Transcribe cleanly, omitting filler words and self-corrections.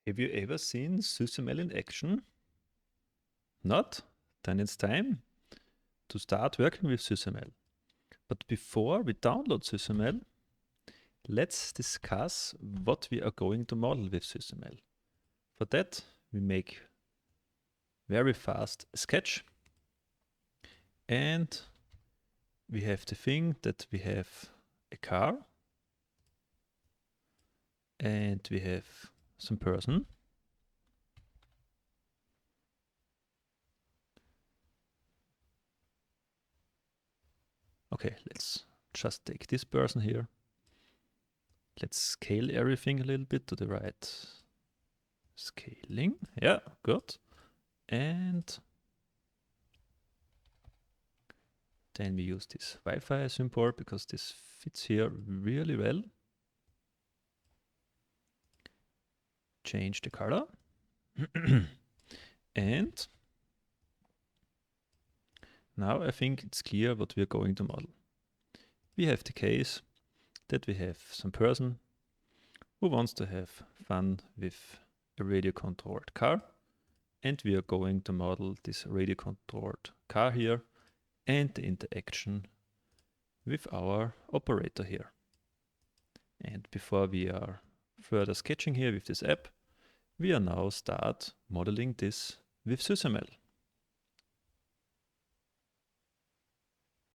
Have you ever seen SysML in action? Not? Then it's time to start working with SysML. But before we download SysML, let's discuss what we are going to model with SysML. For that, we make very fast a sketch. And we have the thing that we have a car and we have some person. Okay, let's just take this person here. Let's scale everything a little bit to the right. Scaling, yeah, good. And then we use this Wi-Fi as import because this fits here really well. Change the color. And now I think it's clear what we are going to model. We have the case that we have some person who wants to have fun with a radio-controlled car, and we are going to model this radio-controlled car here and the interaction with our operator here. And before we are further sketching here with this app, we are now start modeling this with SysML.